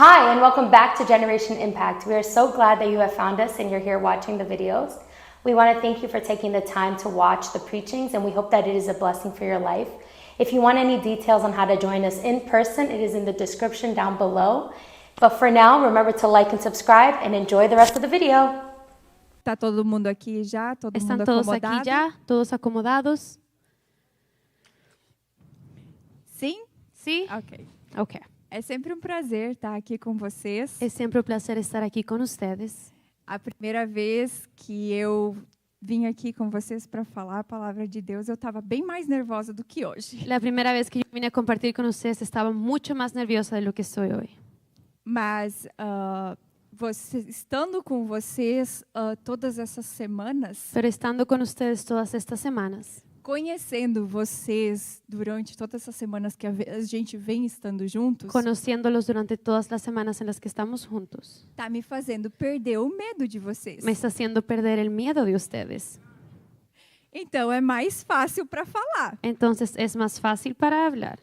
Hi, and welcome back to Generation Impact. We are so glad that you have found us and you're here watching the videos. We want to thank you for taking the time to watch the preachings, and we hope that it is a blessing for your life. If you want any details on how to join us in person, it is in the description down below. But for now, remember to like and subscribe and enjoy the rest of the video. Tá todo mundo aqui já? Todo ¿Están mundo todos acomodado? aquí ya? ¿Todos acomodados? Sim? ¿Sí? Ok. Ok. É sempre um prazer estar aqui com vocês. Es siempre un placer estar aquí con ustedes. A primeira vez que eu vim aqui com vocês para falar a palavra de Deus, eu estava bem mais nervosa do que hoje. La primera vez que yo vine a compartir con ustedes estaba mucho más nerviosa de lo que estoy hoy. Mas estando com vocês todas essas semanas, Pero estando con ustedes todas estas semanas, conhecendo vocês durante todas essas semanas que a gente vem estando juntos, conociéndolos durante todas las semanas en las que estamos juntos, tá me fazendo perder o medo de vocês. me está haciendo perder el miedo de ustedes. Então é mais fácil para falar. Entonces es más fácil para hablar.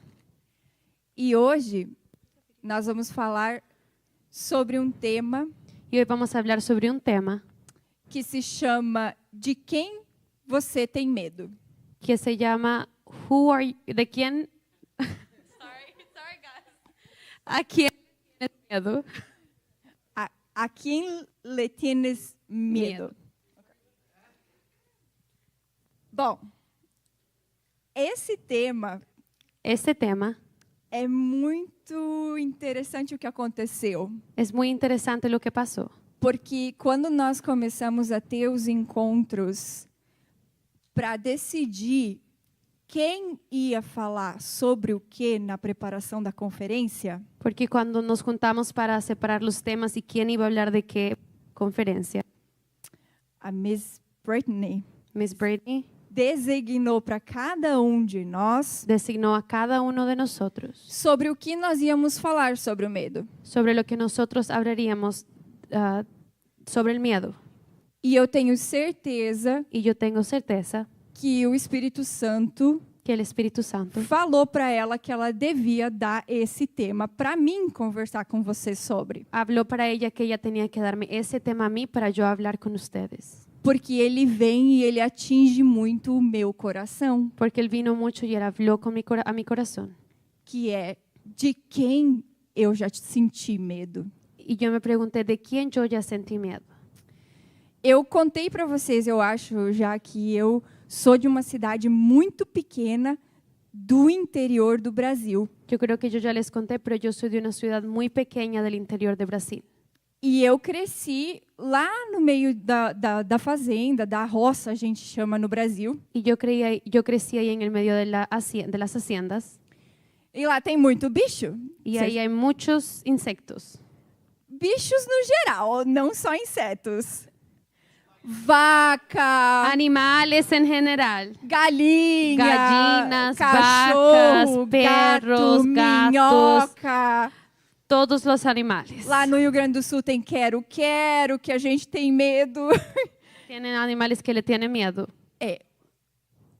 E hoje nós vamos falar sobre um tema Y hoy vamos a hablar sobre un tema que se chama De Quem Você Tem Medo. que se llama ¿De quién? Sorry guys. ¿A quién tienes miedo? A quem le tienes medo? Bom, esse tema Este tema é muito interessante o que aconteceu. es muy interesante lo que pasó. Porque quando nós começamos a ter os encontros para decidir quem ia falar sobre o que na preparação da conferência, Porque cuando nos juntamos para separar los temas y quién iba a hablar de qué conferencia, a Miss Brittany Miss Brady designou para cada um de nós designó a cada uno de nosotros sobre o que nós íamos falar sobre o medo. sobre lo que nosotros hablaríamos sobre el miedo. E eu tenho certeza Y yo tengo certeza que o Espírito Santo que el Espíritu Santo falou para ela que ela devia dar esse tema para mim conversar com vocês sobre. habló para ella que ella tenía que darme ese tema a mí para yo hablar con ustedes. Porque ele vem e ele atinge muito o meu coração, Porque él vino mucho y él habló con a mi corazón. que é de quem eu já senti medo. Y yo me pregunté de quién yo ya sentí miedo. Eu contei para vocês, eu acho, já que eu sou de uma cidade muito pequena do interior do Brasil. Yo creo que yo ya les conté, pero yo soy de una ciudad muy pequeña del interior de Brasil. E eu cresci lá no meio da fazenda, da roça, a gente chama no Brasil. Y yo crecí ahí en el medio de las haciendas. E lá tem muito bicho. Y ahí hay muchos insectos. Bichos no geral, não só insetos. Vaca, Animales en general. galinha, Gallinas, cachorro, vacas, perros, gato, gatos. minhoca. Todos los animales. Lá no Rio Grande do Sul tem quero-quero, que a gente tem medo. Tienen animales que le tienen miedo.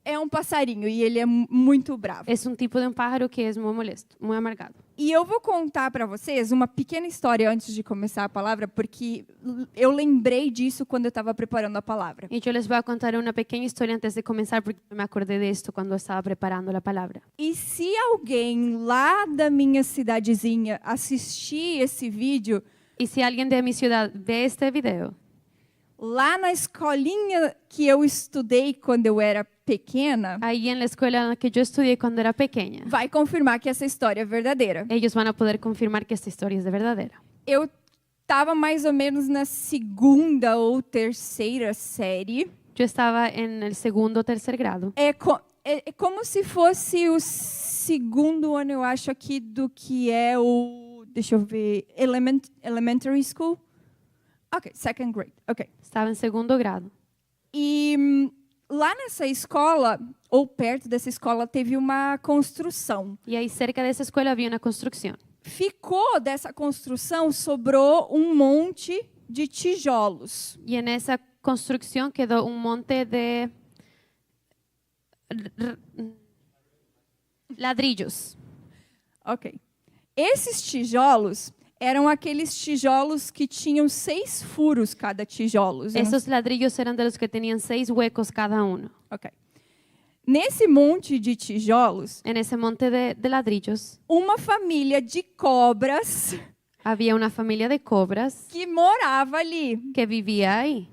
É um passarinho e ele é muito bravo. Es un tipo de un pájaro que es muy molesto, muy amargado. E eu vou contar para vocês uma pequena história antes de começar a palavra, porque eu lembrei disso quando eu estava preparando a palavra. Y yo les voy a contar una pequeña historia antes de comenzar porque me acordé de esto cuando estaba preparando la palabra. E se alguém lá da minha cidadezinha assistir esse vídeo, Y si alguien de mi ciudad ve este video, lá na escolinha que eu estudei quando eu era pequena, ahí en la escuela en la que yo estudié cuando era pequeña, vai confirmar que essa história é verdadeira. ellos van a poder confirmar que esta historia es de verdadera. Eu estava mais ou menos na segunda ou terceira série. Yo estaba en el segundo o tercer grado. É como se fosse o segundo ano, eu acho, aqui do que é o... Deixa eu ver... Elementary school? Ok, second grade. Ok. Estaba en segundo grado. E lá nessa escola, ou perto dessa escola, teve uma construção. Y ahí cerca de esa escuela había una construcción. Ficou dessa construção, sobrou um monte de tijolos. Y en esa construcción quedó un monte de ladrillos. Ok. Esses tijolos eram aqueles tijolos que tinham 6 furos cada tijolo. Eu não- Esos ladrillos eran de los que tenían 6 huecos cada uno. Ok. Nesse monte de tijolos, En ese monte de ladrillos uma família de cobras había una familia de cobras que morava ali. que vivía ahí.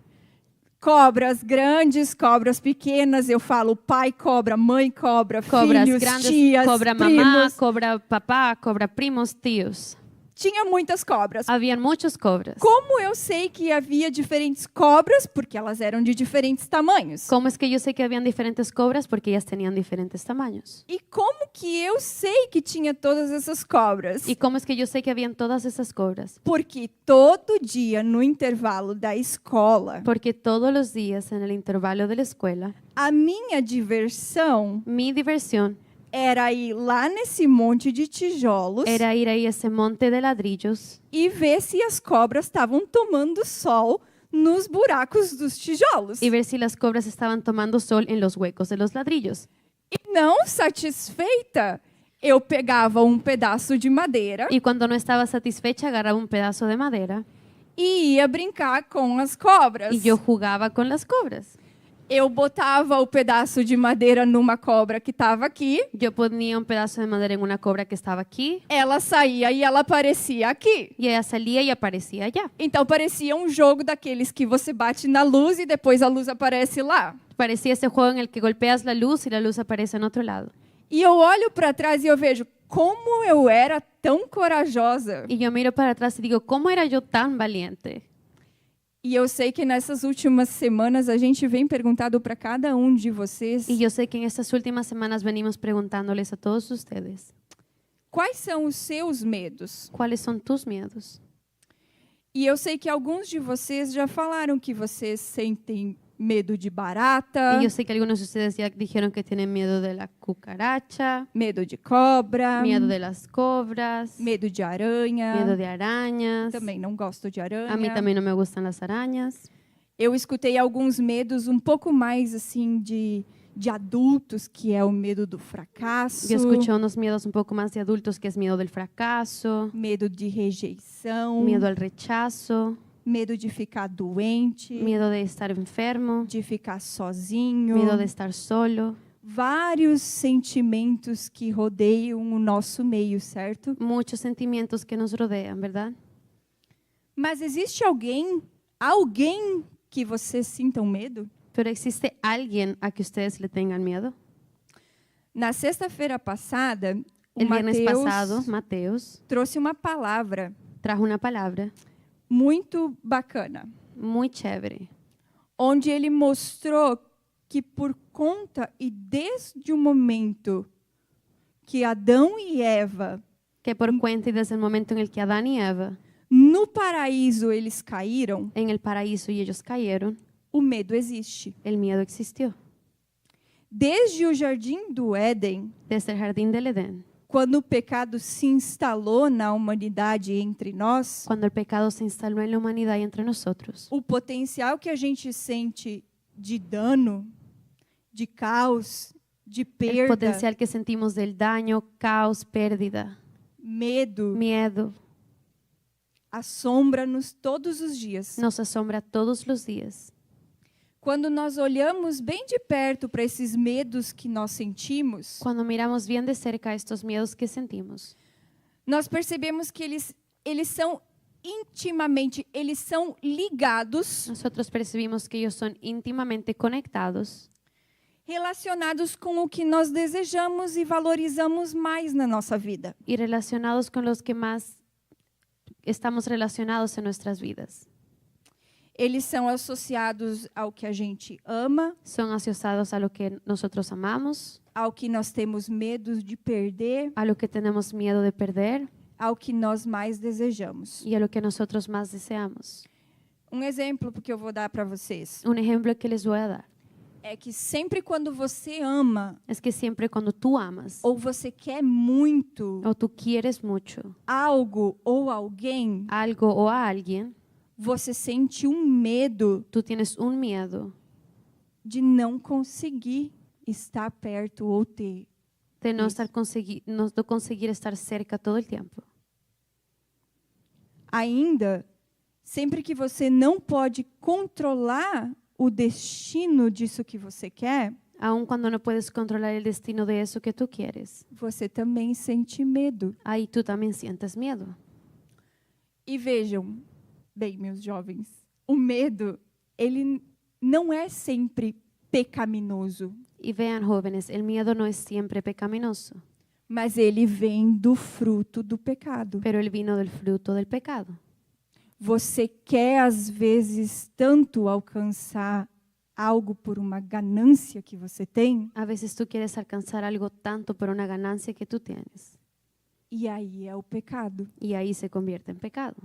Cobras grandes, cobras pequenas, eu falo pai cobra, mãe cobra, Cobras filhos, grandes, tias, cobra mamá, primos. cobra papá, cobra primos, tíos. Tinha muitas cobras. Habían muchos cobras. Como eu sei que havia diferentes cobras? Porque elas eram de diferentes tamanhos. ¿Cómo es que yo sé que habían diferentes cobras? Porque ellas tenían diferentes tamaños. E como que eu sei que tinha todas essas cobras? ¿Y cómo es que yo sé que habían todas esas cobras? Porque todo dia no intervalo da escola, Porque todos los días en el intervalo de la escuela, a minha diversão mi diversión era ir lá nesse monte de tijolos era ir ahí a ese monte de ladrillos e ver se as cobras estavam tomando sol nos buracos dos tijolos. y ver si las cobras estaban tomando sol en los huecos de los ladrillos. E não satisfeita, eu pegava um pedaço de madeira Y cuando no estaba satisfecha, agarraba un pedazo de madera e ia brincar com as cobras. y yo jugaba con las cobras. Eu botava o pedaço de madeira numa cobra que estava aqui, Yo ponía un pedazo de madera en una cobra que estaba aquí ela saía e ela aparecia aqui. y ella salía y aparecía allá. Então parecia um jogo daqueles que você bate na luz e depois a luz aparece lá. Parecía ese juego en el que golpeas la luz y la luz aparece en otro lado. E eu olho para trás e eu vejo como eu era tão corajosa. Y yo miro para atrás y digo, ¿cómo era yo tan valiente? E eu sei que nessas últimas semanas a gente vem perguntado para cada um de vocês Y yo sé que en estas últimas semanas venimos preguntándoles a todos ustedes, quais são os seus medos. ¿cuáles son tus miedos? E eu sei que alguns de vocês já falaram que vocês sentem medo de barata, Y yo sé que algunos de ustedes ya dijeron que tienen miedo de la cucaracha, medo de cobra, miedo de las cobras, medo de aranha. miedo de arañas. Também não gosto de aranha. A mí también no me gustan las arañas. Eu escutei alguns medos um pouco mais assim de adultos, que é o medo do fracasso, Yo escuché unos miedos un poco más de adultos, que es miedo del fracaso, medo de rejeição, miedo al rechazo, medo de ficar doente, miedo de estar enfermo, de ficar sozinho, miedo de estar solo. vários sentimentos que rodeiam o nosso meio, certo? Muchos sentimientos que nos rodean, ¿verdad? Mas existe alguém que vocês sintam medo? Pero ¿existe alguien a que ustedes le tengan miedo? Na sexta-feira passada, o El viernes Mateus pasado, Mateus trouxe uma palavra trajo una palabra muito bacana, muy chévere, onde ele mostrou que por conta e desde o momento que Adão e Eva, que por cuenta y desde el momento en el que Adán y Eva no paraíso eles caíram, en el paraíso y ellos cayeron, o medo existe. el miedo existió. Desde o jardim do Éden, Desde el jardín del Edén, quando o pecado se instalou na humanidade entre nós, cuando el pecado se instaló en la humanidad y entre nosotros, o potencial que a gente sente de dano, de caos, de el perda, potencial que sentimos del daño, caos, pérdida, medo, miedo, assombra-nos todos os dias. nos asombra todos los días. Quando nós olhamos bem de perto para esses medos que nós sentimos, Cuando miramos bien de cerca estos miedos que sentimos, nós percebemos que eles são intimamente, eles são ligados, nosotros percibimos que ellos son íntimamente conectados, relacionados com o que nós desejamos e valorizamos mais na nossa vida. y relacionados con los que más estamos relacionados en nuestras vidas. Eles são associados ao que a gente ama, Son asociados a lo que nosotros amamos, ao que nós temos medo de perder, a lo que tenemos miedo de perder ao que nós mais desejamos. y a lo que nosotros más deseamos. Um exemplo que eu vou dar para vocês Un ejemplo que les voy a dar é que sempre quando você ama es que siempre cuando tú amas ou você quer muito o tú quieres mucho algo ou alguém, algo o a alguien, você sente um medo tú tienes un miedo de não conseguir estar perto ou ter. de no conseguir estar cerca todo el tiempo. Ainda, sempre que você não pode controlar o destino disso que você quer, Aun cuando no puedes controlar el destino de eso que tú quieres, você também sente medo. ahí tú también sientes miedo. E vejam, bem, meus jovens, o medo, ele não é sempre pecaminoso, Y vean, jóvenes, el miedo no es siempre pecaminoso, mas ele vem do fruto do pecado. pero el vino del fruto del pecado. Você quer, às vezes, tanto alcançar algo por uma ganância que você tem, A veces tú quieres alcanzar algo tanto por una ganancia que tú tienes, e aí é o pecado. y ahí se convierte en pecado.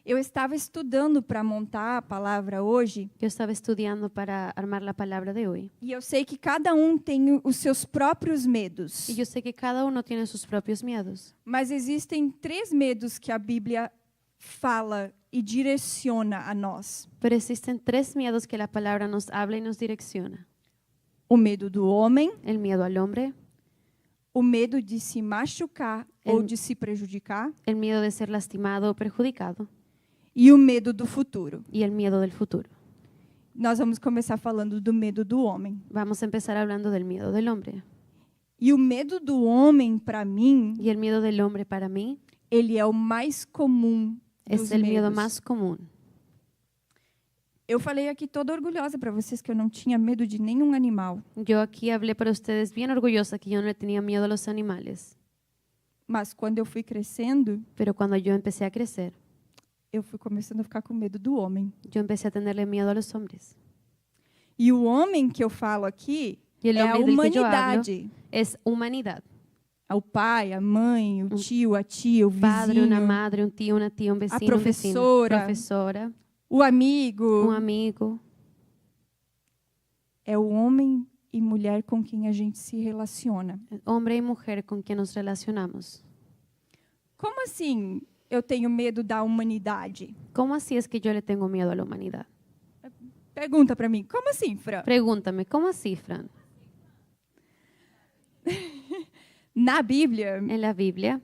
Eu estava estudando para montar a palavra hoje, Yo estaba estudiando para armar la palabra de hoy, e eu sei que cada um tem os seus próprios medos. y yo sé que cada uno tiene sus propios miedos, Mas existem 3 medos que a Bíblia fala e direciona a nós: pero existen 3 miedos que la palabra nos habla y nos direcciona. o medo do homem, El miedo al hombre, o medo de se machucar ou El- de se prejudicar, el miedo de ser lastimado o perjudicado, e o medo do futuro. y el miedo del futuro. Nós vamos começar falando do medo do homem. Vamos a empezar hablando del miedo del hombre. E o medo do homem, para mim, Y el miedo del hombre para mí ele é o mais comum dos es el miedo medos. más común. Eu falei aqui toda orgulhosa para vocês que eu não tinha medo de nenhum animal. Yo aquí hablé para ustedes bien orgullosa que yo no le tenía miedo a los animales, Mas quando eu fui crescendo, pero cuando yo empecé a crecer, eu fui começando a ficar com medo do homem. yo empecé a tenerle miedo a los hombres. E o homem que eu falo aqui Y el é a hombre del que yo hablo humanidade. es humanidad. É o pai, a mãe, o tio, a tia, o Padre, vizinho, una madre, un tío, una tía, un vecino, un vecino, profesora. profesora, o amigo. un amigo. É o homem e mulher com quem a gente se relaciona. Hombre y mujer con quien nos relacionamos. Como assim eu tenho medo da humanidade? ¿Cómo así es que yo le tengo miedo a la humanidad? Pergunta para mim. Como assim, Fran? Pregúntame, ¿cómo así, Fran? Na Bíblia, En la Biblia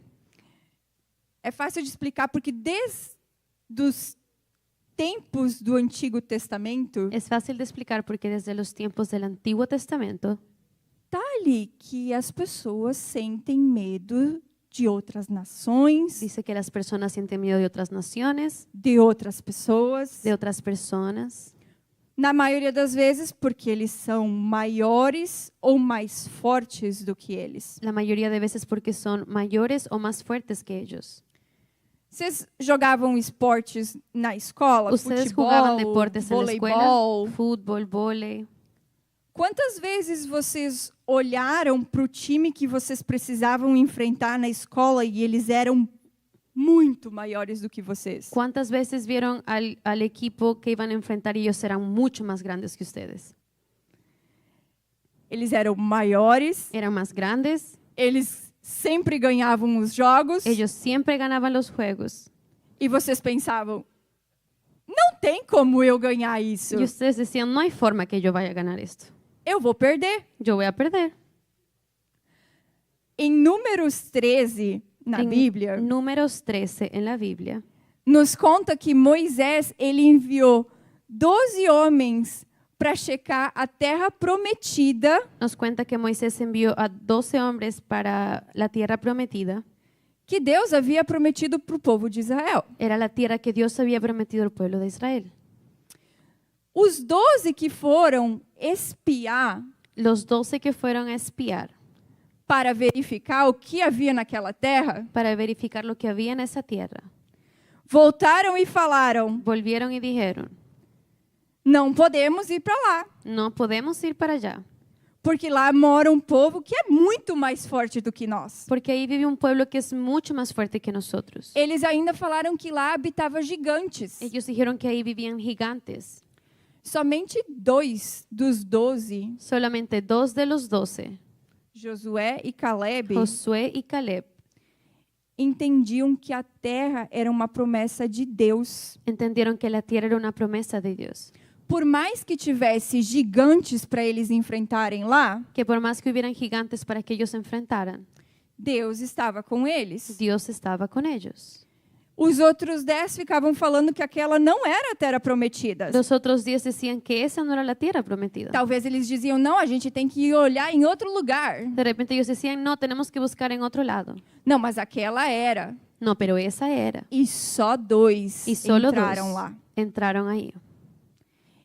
é fácil de explicar porque desde os tempos do Antigo Testamento, es fácil de explicar porque desde los tiempos del Antiguo Testamento tá ali que as pessoas sentem medo de outras nações, dice que las personas sienten miedo de otras naciones, de outras pessoas. de otras personas, Na maioria das vezes porque eles são maiores ou mais fortes do que eles. la mayoría de veces porque son mayores o más fuertes que ellos. Vocês jogavam esportes na escola? Ustedes futebol, jugaban deportes en la escuela, voleibol? fútbol, vóley. Quantas vezes vocês olharam para o time que vocês precisavam enfrentar na escola e eles eram muito maiores do que vocês? ¿Cuántas veces vieron al equipo que iban a enfrentar y ellos eran mucho más grandes que ustedes? Eles eram maiores, Eran más grandes, eles sempre ganhavam os jogos ellos siempre ganaban los juegos. e vocês pensavam, não tem como eu ganhar isso. Y ustedes decían, no hay forma que yo vaya a ganar esto. Eu vou perder. Yo voy a perder. Em Números 13, na En Bíblia, Números 13 en la Biblia, nos conta que Moisés ele enviou 12 homens para checar a terra prometida nos cuenta que Moisés envió a 12 hombres para la tierra prometida. que Deus havia prometido para o povo de Israel. Era la tierra que Dios había prometido al pueblo de Israel. Os 12 que foram espiar Los 12 que fueron a espiar para verificar o que havia naquela terra, para verificar lo que había en esa tierra, voltaram e falaram: volvieron y dijeron, não podemos ir para lá, no podemos ir para allá, porque lá mora um povo que é muito mais forte do que nós. porque ahí vive un pueblo que es mucho más fuerte que nosotros. Eles ainda falaram que lá habitava gigantes. Ellos dijeron que ahí vivían gigantes. Somente 2 dos 12, Solamente 2 de los 12, Josué e Caleb, Josué y Caleb, entendiam que a terra era uma promessa de Deus. entendieron que la tierra era una promesa de Dios. Por mais que tivesse gigantes para eles enfrentarem lá, Que por más que hubieran gigantes para que ellos se enfrentaran, Deus estava com eles. Dios estaba con ellos. Os outros 10 ficavam falando que aquela não era a terra prometida. Los otros 10 decían que esa no era la tierra prometida. Talvez eles diziam, não, a gente tem que olhar em outro lugar. De repente ellos decían, no, tenemos que buscar en otro lado. Não, mas aquela era. No, pero esa era. E só 2 Y solo entraram 2 lá. entraron ahí.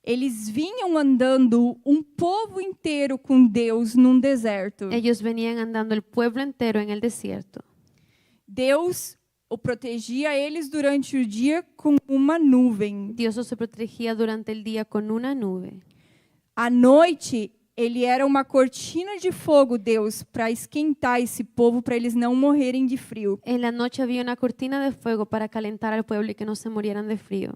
Eles vinham andando um povo inteiro com Deus num deserto. Ellos venían andando el pueblo entero en el desierto. Deus o protegia eles durante o dia com uma nuvem. Dios los protegía durante el día con una nube. À noite, ele era uma cortina de fogo, Deus, para esquentar esse povo, para eles não morrerem de frio. En la noche había una cortina de fuego para calentar al pueblo y que no se murieran de frío.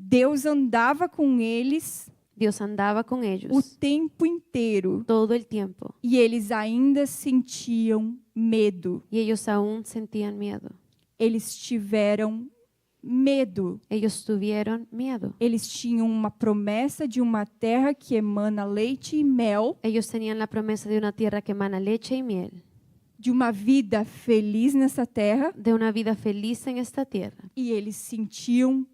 Deus andava com eles Dios andaba con o ellos tempo inteiro. todo el tiempo E eles ainda sentiam medo. y ellos aún sentían miedo. Eles tiveram medo. Ellos tuvieron miedo. Eles tinham uma promessa de uma terra que emana leite e mel, Ellos tenían la promesa de una tierra que emana leche y miel, de uma vida feliz nessa terra, de una vida feliz en esta tierra. e eles sentiam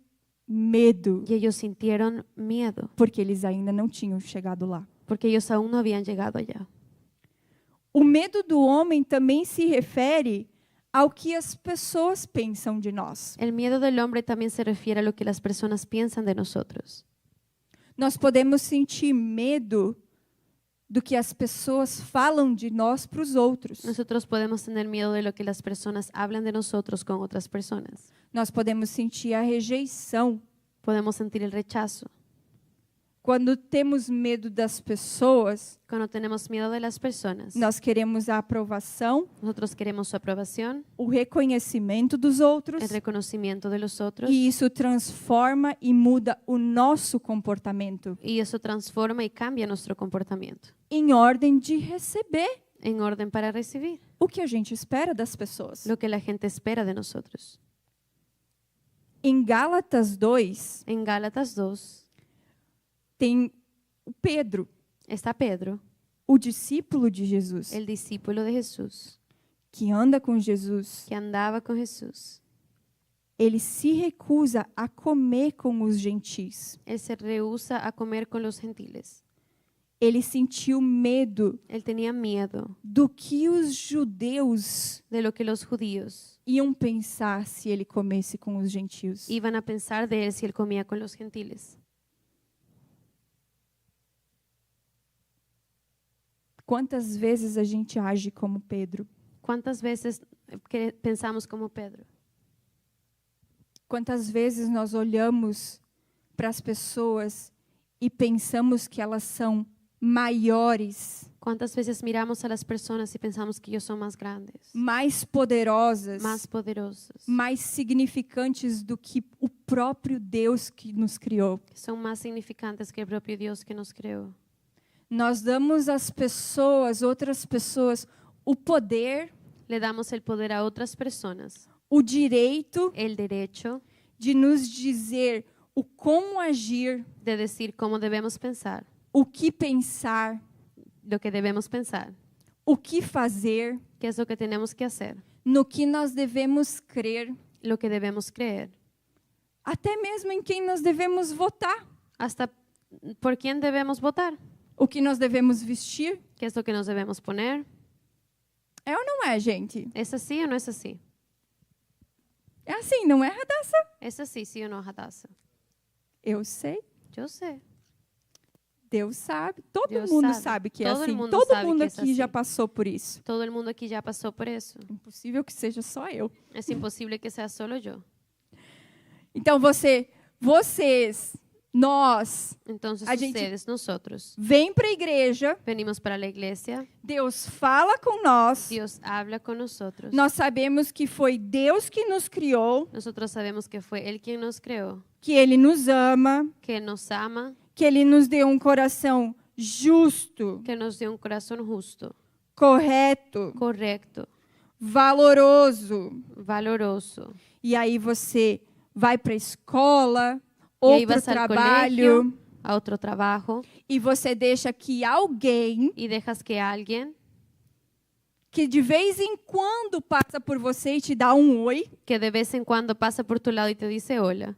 medo, Y ellos sintieron miedo porque eles ainda não tinham chegado lá. porque ellos aún no habían llegado allá. O medo do homem também se refere ao que as pessoas pensam de nós. El miedo del hombre también se refiere a lo que las personas piensan de nosotros. Nós podemos sentir medo do que as pessoas falam de nós para os outros. Nosotros podemos tener miedo de lo que las personas hablan de nosotros con otras personas. Nós podemos sentir a rejeição. Podemos sentir el rechazo. Quando temos medo das pessoas, Cuando tenemos miedo de las personas, nós queremos a aprovação, nosotros queremos su aprobación, o reconhecimento dos outros, el reconocimiento de los otros, e isso transforma e muda o nosso comportamento y eso transforma y cambia nuestro comportamiento em ordem de receber en orden para recibir o que a gente espera das pessoas. lo que la gente espera de nosotros. Em Gálatas 2, En Gálatas 2 tem o Pedro, está Pedro, o discípulo de Jesus, el discípulo de Jesús, que anda com Jesus. que andaba con Jesús. Ele se recusa a comer com os gentis. Él se rehúsa a comer con los gentiles. Ele sentiu medo Él tenía miedo do que os judeus de lo que los judíos iam pensar se ele comesse com os gentios. iban a pensar de él si él comía con los gentiles. Quantas vezes a gente age como Pedro? ¿Cuántas veces pensamos como Pedro? Quantas vezes nós olhamos para as pessoas e pensamos que elas são maiores, ¿Cuántas veces miramos a las personas y pensamos que ellos son más grandes, mais poderosas, más poderosos, mais significantes do que o próprio Deus que nos criou? que son más significantes que el propio Dios que nos creó? Nós damos às pessoas, outras pessoas, o poder, Le damos el poder a otras personas, o direito el derecho de nos dizer o como agir, de decir cómo debemos pensar, o que pensar, lo que debemos pensar, o que fazer, qué es lo que tenemos que hacer, no que nós devemos crer, lo que debemos creer, até mesmo em quem nós devemos votar, hasta por quién debemos votar, o que nós devemos vestir. qué es lo que nos debemos poner. É ou não é, gente? ¿Es así o no es así? É assim, não é, Radassa? ¿Es así, sí o no, Hadassah? Eu sei, Yo sé. Deus sabe, todo Deus mundo sabe. sabe que é Todo assim. mundo Todo sabe mundo que é aqui assim. já passou por isso. Todo el mundo aquí ya pasó por eso. Impossível que seja só eu. Es imposible que sea solo yo. Então vocês, nós, Entonces A gente- ustedes, nosotros, vêm para a igreja, venimos para la iglesia, Deus fala com nós, Dios habla con nosotros. nós sabemos que foi Deus que nos criou, Nosotros sabemos que fue Él quien nos creó, que Ele nos ama, que Él nos ama, que Ele nos deu um coração justo, que nos dio un corazón justo, correto, correcto, valoroso. valoroso. E aí você vai para a escola, Y ahí ou para o vas al trabalho, colegio, a otro trabajo, e você deixa que alguém y dejas que alguien que de vez em quando passa por você e te dá um oi, que de vez en cuando pasa por tu lado y te dice hola,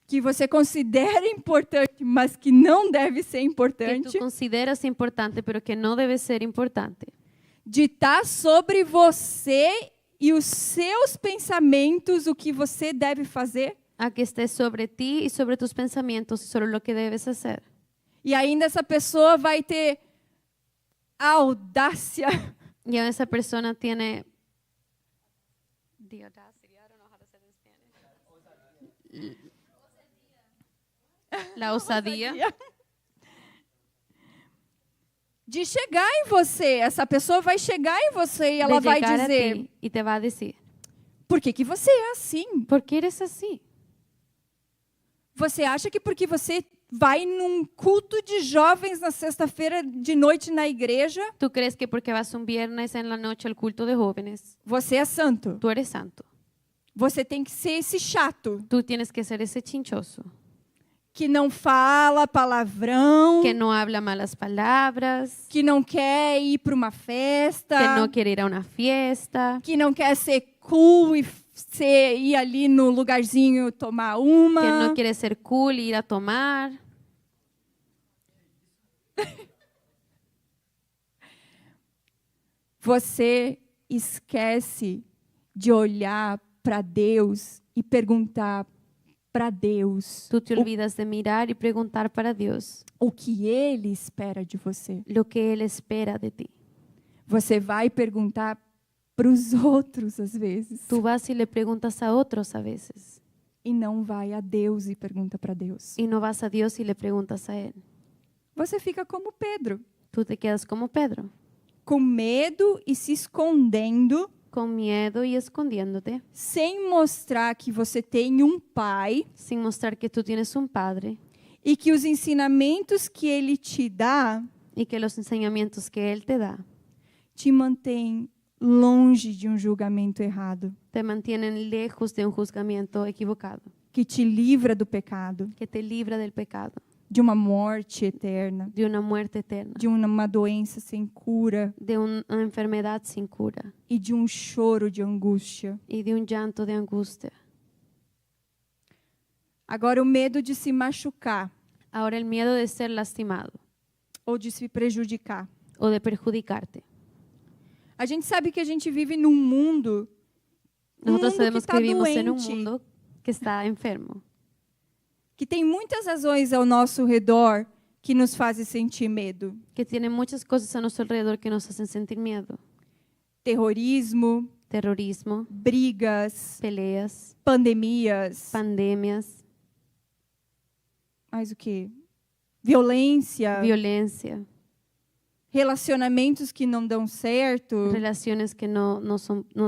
que você considera importante, mas que não deve ser que importante, tú consideras importante, pero que no debe ser importante, de estar sobre você e os seus pensamentos, o que você deve fazer. a que estés sobre ti y sobre tus pensamientos y sobre lo que debes hacer. E ainda essa pessoa vai ter a audácia Y a esa persona tiene the audacity, I don't know how to say it in Spanish. La osadía de chegar em você. Essa pessoa vai chegar em você e de ela vai llegar a dizer: ti y te va a decir, por que que você é assim? ¿por qué eres así? Você acha que porque você vai num culto de jovens na sexta-feira de noite na igreja, ¿Tú crees que porque vas un viernes en la noche al culto de jóvenes, você é santo? tú eres santo? Você tem que ser esse chato, Tú tienes que ser ese chinchoso, que não fala palavrão, que no habla malas palabras, que não quer ir para uma festa, que no quiere ir a una fiesta, que não quer ser cool e ir ali no lugarzinho tomar uma. que no quiere ser cool y ir a tomar. Você esquece de olhar para Deus e perguntar para Deus Tú te olvidas de mirar y preguntar para Dios o que Ele espera de você. lo que Él espera de ti. Você vai perguntar para os outros às vezes Tú vas y le preguntas a otros a veces e não vai a Deus e pergunta para Deus. y no vas a Dios y le preguntas a Él. Você fica como Pedro, Tú te quedas como Pedro, com medo e se escondendo, con miedo y escondiéndote, sem mostrar que você tem um pai sin mostrar que tú tienes un Padre e que os ensinamentos que Ele te dá y que los enseñamientos que Él te da te mantêm longe de um julgamento errado, te mantienen lejos de un juzgamiento equivocado, que te livra do pecado, que te libra del pecado, de uma morte eterna, de una muerte eterna, de uma doença sem cura de una enfermedad sin cura e de um choro de angústia. y de un llanto de angustia. Agora, o medo de se machucar Ahora el miedo de ser lastimado ou de se prejudicar. o de perjudicarte. A gente sabe que a gente vive num mundo, Nosotros que sabemos está que vivimos en un doente, mundo que está enfermo, que tem muitas razões ao nosso redor que nos fazem sentir medo. que tiene muchas cosas a nuestro alrededor que nos hacen sentir miedo. Terrorismo, Terrorismo, brigas, peleas, pandemias, pandemias, mais o quê? Violência, violencia, relacionamentos que não dão certo, relaciones que no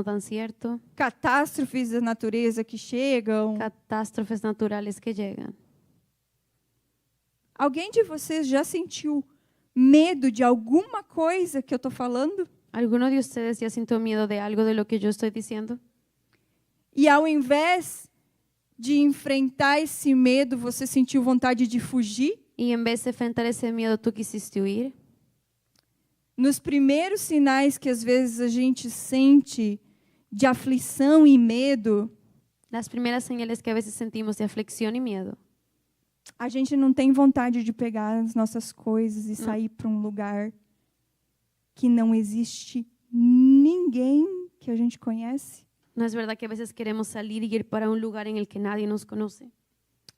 dan cierto, catástrofes da natureza que chegam. catástrofes naturales que llegan. Alguém de vocês já sentiu medo de alguma coisa que eu estou falando? ¿Alguno de ustedes ya sintió miedo de algo de lo que yo estoy diciendo? E ao invés de enfrentar esse medo, você sentiu vontade de fugir? Y en vez de enfrentar ese miedo, tú quisiste huir. Nos primeiros sinais que às vezes a gente sente de aflição e medo, Las primeras señales que a veces sentimos de aflicción y miedo, a gente não tem vontade de pegar as nossas coisas e sair para um lugar que não existe ninguém que a gente conhece. ¿no es verdad que a veces queremos salir y ir para un lugar en el que nadie nos conoce?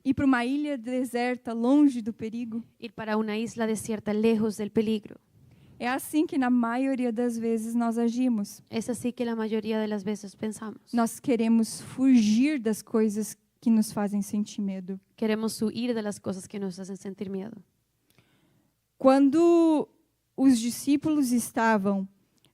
Ir para uma ilha deserta, longe do perigo. Ir para una isla desierta, lejos del peligro. É assim que na maioria das vezes nós agimos. Es así que la mayoría de las veces pensamos. Nós queremos fugir das coisas que nos fazem sentir medo. Queremos huir de las cosas que nos hacen sentir miedo. Quando os discípulos estavam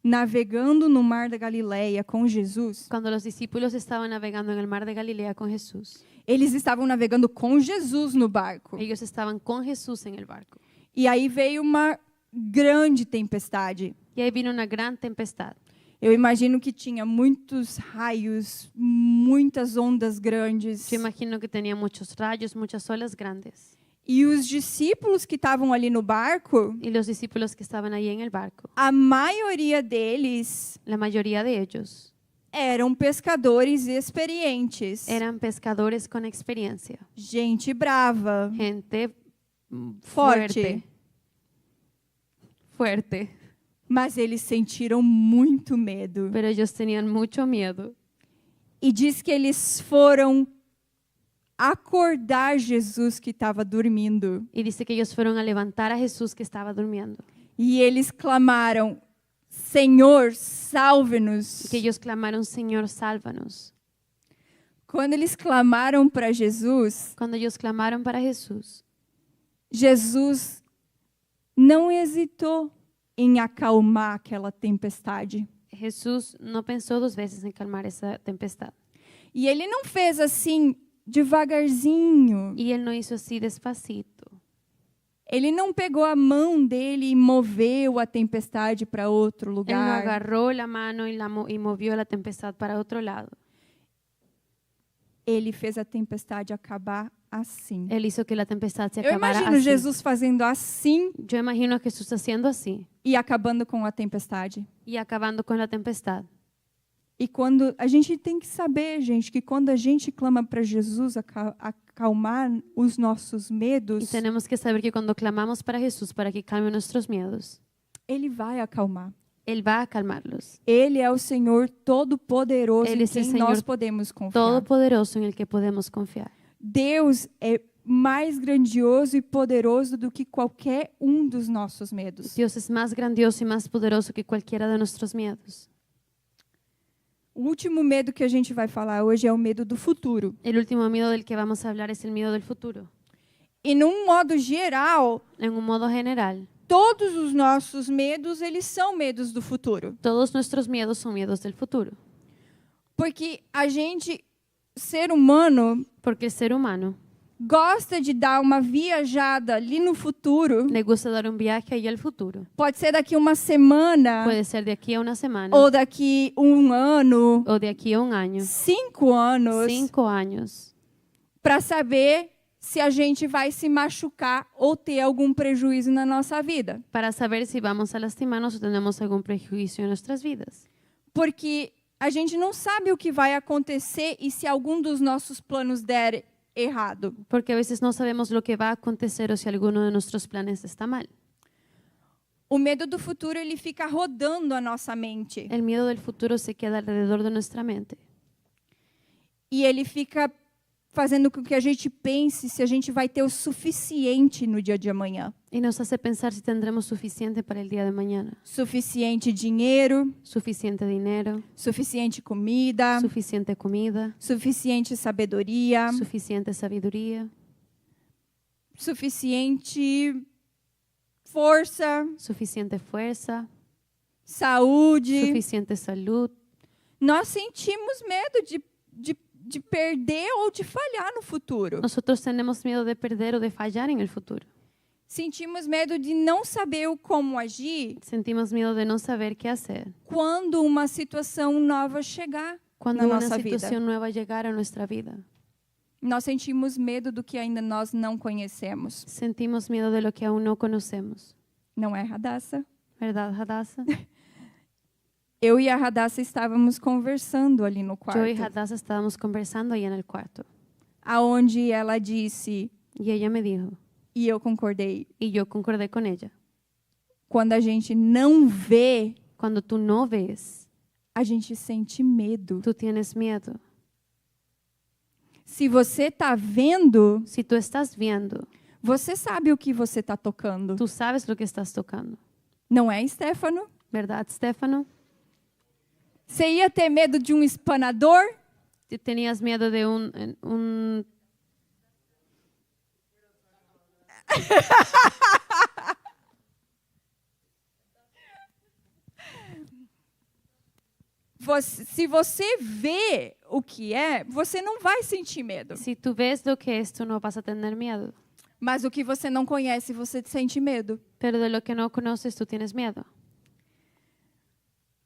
navegando no mar da Galileia com Jesus, Cuando los discípulos estaban navegando en el mar de Galilea con Jesús, eles estavam navegando com Jesus no barco. ellos estaban con Jesús en el barco. E aí veio uma grande tempestade. Y ahí vino una gran tempestad. Eu imagino que tinha muitos raios, muitas ondas grandes. Yo imagino que tenía muchos rayos, muchas olas grandes. E os discípulos que estavam ali no barco, Y los discípulos que estaban ahí en el barco, a maioria deles la mayoría de ellos eram pescadores experientes. eran pescadores con experiencia, Gente brava, gente forte. fuerte, Mas eles sentiram muito medo. pero ellos tenían mucho miedo. E diz que eles foram acordar Jesus que estava dormindo. Y dice que ellos fueron a levantar a Jesús que estaba durmiendo. E eles clamaram: Senhor, salve-nos. Que ellos clamaron, Señor, sálvanos. Quando eles clamaram para Jesus, Cuando ellos clamaron para Jesús, Jesus não hesitou em acalmar aquela tempestade. Jesús no pensó dos veces en calmar esa tempestad. E ele não fez assim devagarzinho. Y él no hizo así despacito. Ele não pegou a mão dele e moveu a tempestade para outro Él no lugar. agarró la mano y movió la tempestad para otro lado. Ele fez a tempestade acabar assim. Él hizo que la tempestad se Eu acabara imagino así. Jesus fazendo assim Yo imagino a Jesús haciendo así e acabando com a tempestade. y acabando con la tempestad. E quando a gente tem que saber, gente, que quando a gente clama para Jesus acalmar os nossos Y medos, tenemos que saber que cuando clamamos para Jesús para que calme nuestros miedos, ele vai acalmar. Él va a calmarlos. Ele é o Senhor todo-poderoso Ele em é o quem Senhor nós podemos confiar. Todopoderoso en el que podemos confiar. Deus é mais grandioso e poderoso do que qualquer dos nossos medos. Dios es más grandioso y más poderoso que cualquiera de nuestros miedos. O último medo que a gente vai falar hoje é o medo do futuro. El último miedo del que vamos a hablar es el miedo del futuro. E num modo geral, En un modo general, todos os nossos medos, eles são medos do futuro. todos nuestros miedos son miedos del futuro. Porque a gente, ser humano, Porque el ser humano gosta de dar uma viajada ali no futuro. le gusta dar un viaje ahí al futuro. Pode ser daqui uma semana, Puede ser de aquí a una semana ou daqui um ano, o de aquí a un año, 5 anos, 5 años, para saber se a gente vai se machucar ou ter algum prejuízo na nossa vida. para saber si vamos a lastimarnos o tenemos algún prejuicio en nuestras vidas. Porque a gente não sabe o que vai acontecer e se algum dos nossos planos der errado. Porque a veces no sabemos lo que va a acontecer o si alguno de nuestros planes está mal. O medo do futuro, ele fica rodando a nossa mente. El miedo del futuro se queda alrededor de nuestra mente. E ele fica fazendo com que a gente pense se a gente vai ter o suficiente no dia de amanhã. Y nos hace pensar si tendremos suficiente para el día de mañana. Suficiente dinheiro, Suficiente dinero, suficiente comida, suficiente comida, suficiente sabedoria, suficiente sabiduría, suficiente força, suficiente fuerza, saúde. suficiente salud. Nós sentimos medo de perder ou de falhar no futuro. Nosotros tenemos miedo de perder o de fallar en el futuro. Sentimos medo de não saber o como agir Sentimos miedo de no saber qué hacer quando uma situação nova chegar cuando na una nossa vida. situación nueva llegara a nuestra vida. Nós sentimos medo do que ainda nós não conhecemos. Sentimos miedo de lo que aún no conocemos. Não é, Radassa? ¿Verdad, Hadassah? Eu e a Radassa estávamos conversando ali no quarto, Yo y Hadassah estábamos conversando ahí en el cuarto. aonde ela disse, Y ella me dijo, e eu concordei, y yo concordé con ella, quando a gente não vê, cuando tú no ves, a gente sente medo. tú tienes miedo. Se você está vendo, Si tú estás viendo, você sabe o que você está tocando. tú sabes lo que estás tocando. Não é, Stefano? ¿Verdad, Stefano? Você ia ter medo de um espanador? ¿Tenías miedo de un Se você vê o que é, você não vai sentir medo. Si tú ves lo que es, tú no vas a tener miedo. Mas o que você não conhece, você sente medo. Pero de lo que no conoces, tú tienes miedo.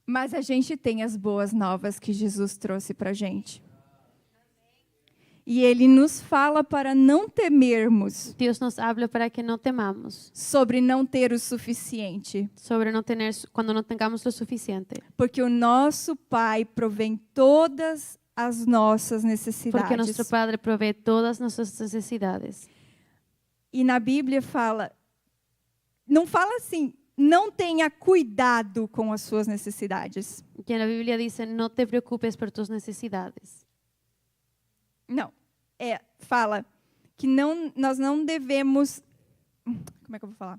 Mas a gente tem as boas novas que Jesus trouxe para a gente. E ele nos fala para não temermos Dios nos habla para que no temamos sobre não ter o suficiente, sobre no tener, cuando no tengamos lo suficiente. porque o nosso Pai provém todas as nossas Porque necessidades. nuestro Padre provee todas nuestras necesidades. E na Bíblia fala, não fala assim, não tenha cuidado com as suas necessidades. Y en la Biblia dice, no te preocupes por tus necesidades. Não, fala que nós não devemos, como é que eu vou falar?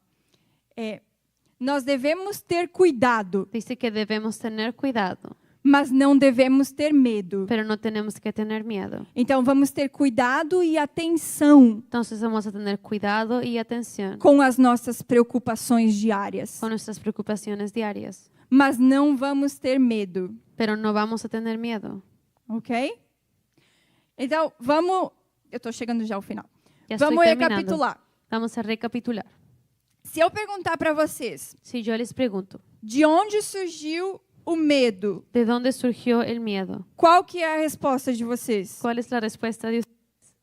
Nós devemos ter cuidado, Dice que debemos tener cuidado, mas não devemos ter medo. pero no tenemos que tener miedo. Então vamos ter cuidado e atenção Entonces vamos a tener cuidado y atención com as nossas preocupações diárias, con nuestras preocupaciones diarias, mas não vamos ter medo, pero no vamos a tener miedo. ok? Então eu estou chegando já ao final. Ya estoy Vamos terminando. recapitular. Vamos a recapitular. Se eu perguntar para vocês, Si yo les pregunto, de onde surgiu o medo? ¿de dónde surgió el miedo? Qual que é a resposta de vocês? ¿Cuál es la respuesta de ustedes?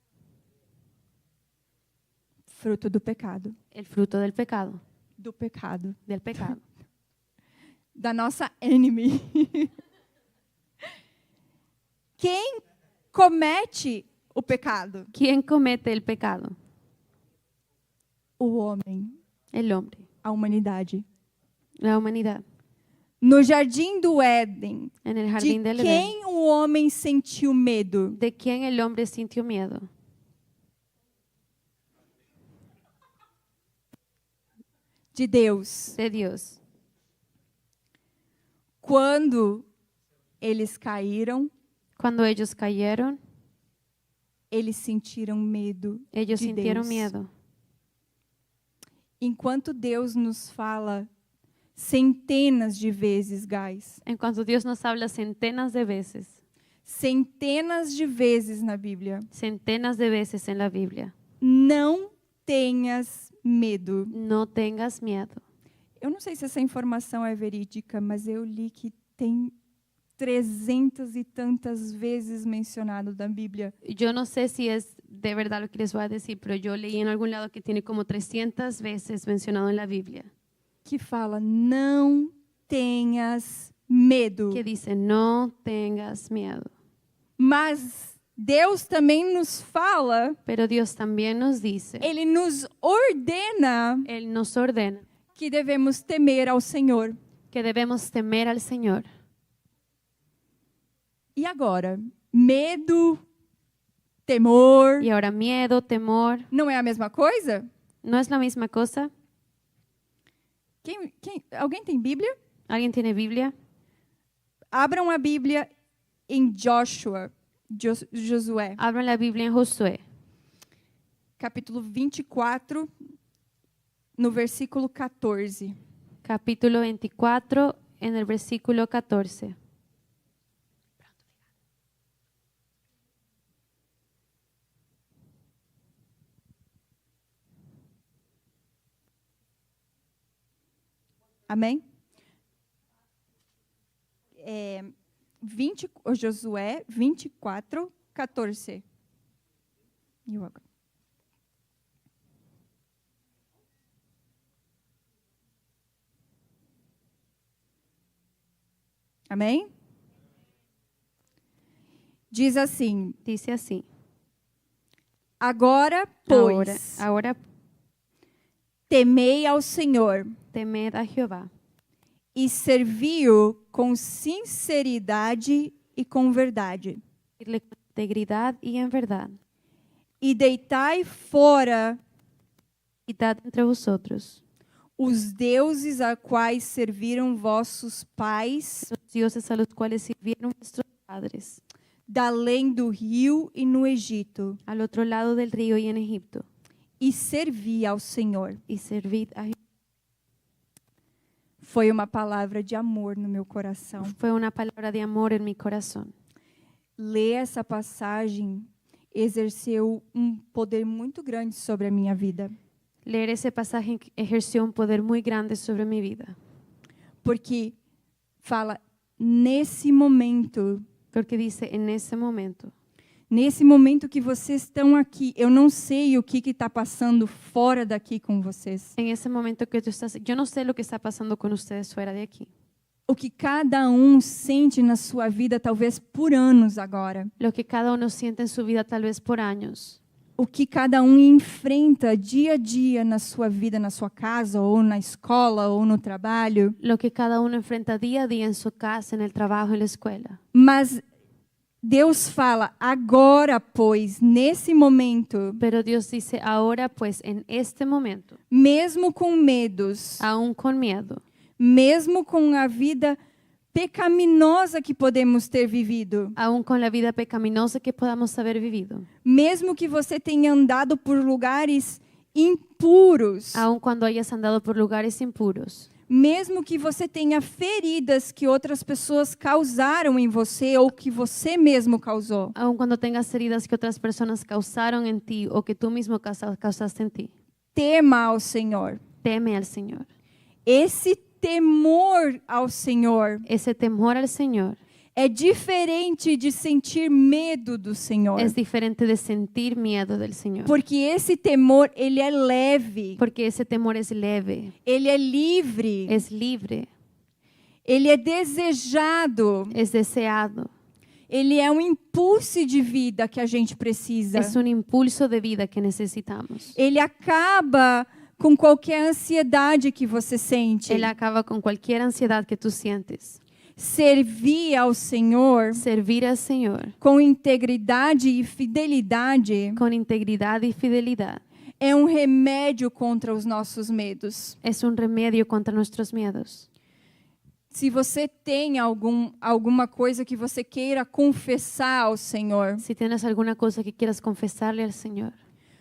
Fruto do pecado. El fruto del pecado, Do pecado. del pecado. Da nossa enemy. Quem comete o pecado? ¿Quién comete el pecado? O homem, El hombre, a humanidade. la humanidad. No jardim do Éden, En el de jardín del Edén. quem o homem sentiu medo? ¿De quién el hombre sintió miedo? De Deus. De Dios. Quando eles caíram, Cuando ellos cayeron, eles sentiram medo ellos de sintieron Deus. miedo. Enquanto Deus nos fala centenas de vezes, guys, En cuanto Dios nos habla centenas de vezes na Bíblia, centenas de veces en la Biblia, não tenhas medo. no tengas miedo. Eu não sei se essa informação é verídica, mas eu li que tem 300 e tantas vezes mencionado na Bíblia. Yo no sé si es de verdad lo que les voy a decir, pero yo leí en algún lado que tiene como 300 veces mencionado en la Biblia, Que fala, não tenhas medo. que dice, no tengas miedo. Mas Deus também nos fala, Pero Dios también nos dice, Ele nos ordena Él nos ordena que devemos temer ao Senhor. que debemos temer al Señor. E agora? Medo, temor, Y ahora miedo, temor, não é a mesma coisa? ¿no es la misma cosa? Alguém tem Bíblia? ¿Alguien tiene Biblia? Abram a Bíblia em Josué, Abran la Biblia en Josué, capítulo 24, no versículo 14. capítulo 24, en el versículo 14. Amém? Josué 24, 14. You're welcome. Amém? Diz assim: Dice así. agora, pois, Ahora temei ao Senhor temed a Jehová e servi-o com sinceridade e com verdade. con integridad y en verdad. E deitai fora Quitad entre vosotros os deuses a quais serviram vossos pais, los dioses a los cuales sirvieron vuestros padres, da além do rio e no Egito, al otro lado del río y en Egipto, e servi ao Senhor. y servid a Jehová. Foi uma palavra de amor no meu coração. Fue una palabra de amor en mi corazón. Ler essa passagem exerceu um poder muito grande sobre a minha vida, Leer ese pasaje ejerció un poder muy grande sobre mi vida, porque fala nesse momento porque dice, en ese momento, Nesse momento que vocês estão aqui, eu não sei o que está passando fora daqui com vocês. En ese momento que tú estás, yo no sé lo que está pasando con ustedes fuera de aquí. O que cada um sente na sua vida, talvez por anos agora. Lo que cada uno siente en su vida tal vez por años. O que cada um enfrenta dia a dia na sua vida, na sua casa, ou na escola, ou no trabalho. Lo que cada uno enfrenta día a día en su casa, en el trabajo, en la escuela. Mas Deus fala, agora, pois, nesse momento, Pero Dios dice, ahora pues, en este momento, mesmo com medos, aún con miedo, mesmo com a vida pecaminosa que podemos ter vivido, aún con la vida pecaminosa que podamos haber vivido, mesmo que você tenha andado por lugares impuros, aún cuando hayas andado por lugares impuros, mesmo que você tenha feridas que outras pessoas causaram em você ou que você mesmo causou, aún cuando tengas heridas que otras personas causaron en ti o que tú mismo causaste en ti, tema ao Senhor. teme al Señor. Esse temor ao Senhor Ese temor al Señor é diferente de sentir medo do Senhor. es diferente de sentir miedo del Señor. Porque esse temor, ele é leve, Porque ese temor es leve, ele é livre, es libre, ele é desejado, es deseado, ele é um impulso de vida que a gente precisa. es un impulso de vida que necesitamos. Ele acaba com qualquer ansiedade que você sente. Él acaba con cualquier ansiedad que tú sientes. Servir ao Senhor Servir al Señor com integridade e fidelidade con integridad y fidelidad é um remédio contra os nossos medos. es un remedio contra nuestros miedos. Se você tem alguma coisa que você queira confessar ao Senhor, Si tienes alguna cosa que quieras confesarle al Señor,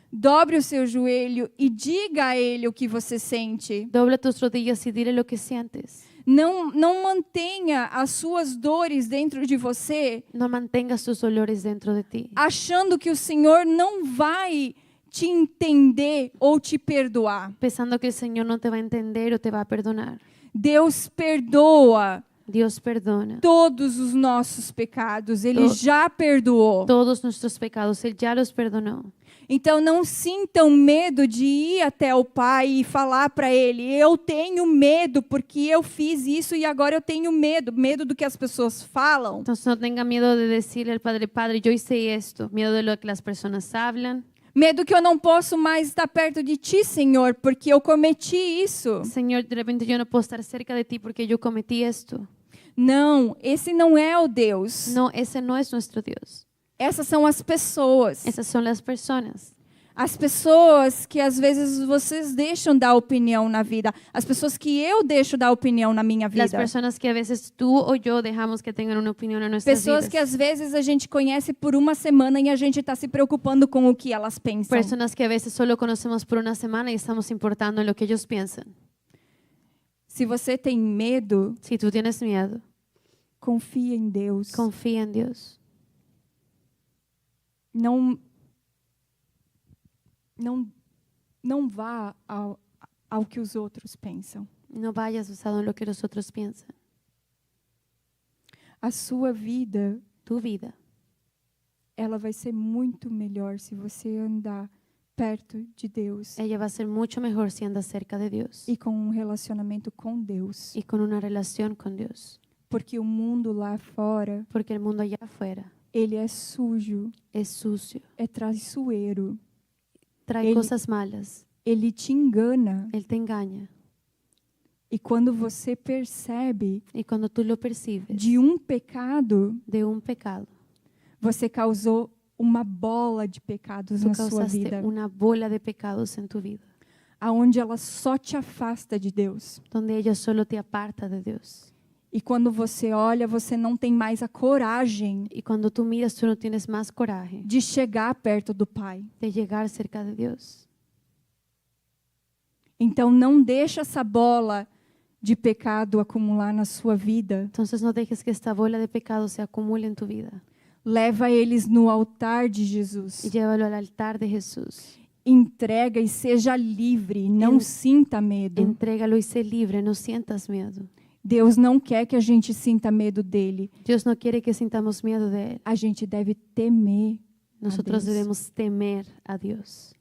dobre o seu joelho e diga a Ele o que você sente. dobla tus rodillas y dile lo que sientes. Não mantenha as suas dores dentro de você, No mantengas tus dolores dentro de ti, achando que o Senhor não vai te entender ou te perdoar. pensando que el Señor no te va a entender o te va a perdonar. Deus perdoa Dios perdona todos os nossos pecados. Ele já perdoou. todos nuestros pecados, Él ya los perdonó. Então não sintam medo de ir até o Pai e falar para Ele, eu tenho medo porque eu fiz isso e agora eu tenho medo do que as pessoas falam. Entonces no tenga miedo de decirle al Padre, Padre, yo hice esto, miedo de lo que las personas hablan, Medo que eu não posso mais estar perto de Ti, Senhor, porque eu cometi isso. Señor, de repente yo no puedo estar cerca de ti porque yo cometí esto. Não, esse não é o Deus. No, ese no es nuestro Dios. Essas são as pessoas. Esas son las personas. As pessoas que às vezes vocês deixam dar opinião na vida. As pessoas que eu deixo dar opinião na minha vida. Las personas que a veces tú o yo dejamos que tengan una opinión en nuestras Pessoas vidas. que às vezes a gente conhece por uma semana e a gente está se preocupando com o que elas pensam. Personas que a veces solo conocemos por una semana y estamos importando en lo que ellos piensan. Se você tem medo, Si tú tienes miedo, confia em Deus. confía en Dios. Não vá ao que os outros pensam. No vayas basado en lo que los otros piensan. A sua vida, Tu vida ela vai ser muito melhor se você andar perto de Deus ella va a ser mucho mejor si andas cerca de Dios e com um relacionamento com Deus. y con una relación con Dios. Porque o mundo lá fora, Porque el mundo allá afuera ele é sujo, es sucio, é traiçoeiro. trae Él- cosas malas, Ele te engana. Él te engaña. E quando você percebe Y cuando tú lo percibes de um pecado, de un pecado, você causou uma bola de pecados tú na sua causaste vida, una bola de pecados en tu vida, aonde ela só te afasta de Deus. donde ella solo te aparta de Dios. E quando você olha, você não tem mais a coragem Y cuando tú miras, tú no tienes más coraje de chegar perto do Pai. de llegar cerca de Dios. Então não deixa essa bola de pecado acumular na sua vida. Entonces no dejes que esta bola de pecado se acumule en tu vida. Leva eles no altar de Jesus. Y llévalo al altar de Jesús. Entrega e seja livre, não sinta medo. Entrégalo y sé libre, no sientas miedo. Deus não quer que a gente sinta medo dele. Dios no quiere que sintamos miedo de Él. A gente debe temer Nosotros Deus. debemos temer a Dios.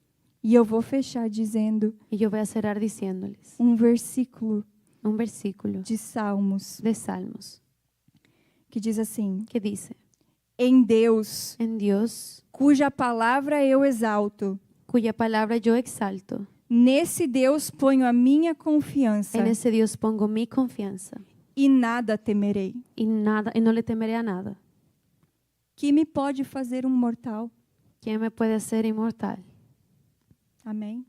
E eu vou fechar dizendo Y yo voy a cerrar diciéndoles versículo un versículo de Salmos de Salmos que diz assim: que dice, em Deus, en Dios, cuja palavra eu exalto, cuya palabra yo exalto, nesse Deus ponho a minha confiança en ese Dios pongo mi confianza e nada temerei. y no le temeré a nada. Que me pode fazer mortal? ¿Quién me puede hacer inmortal? Amém?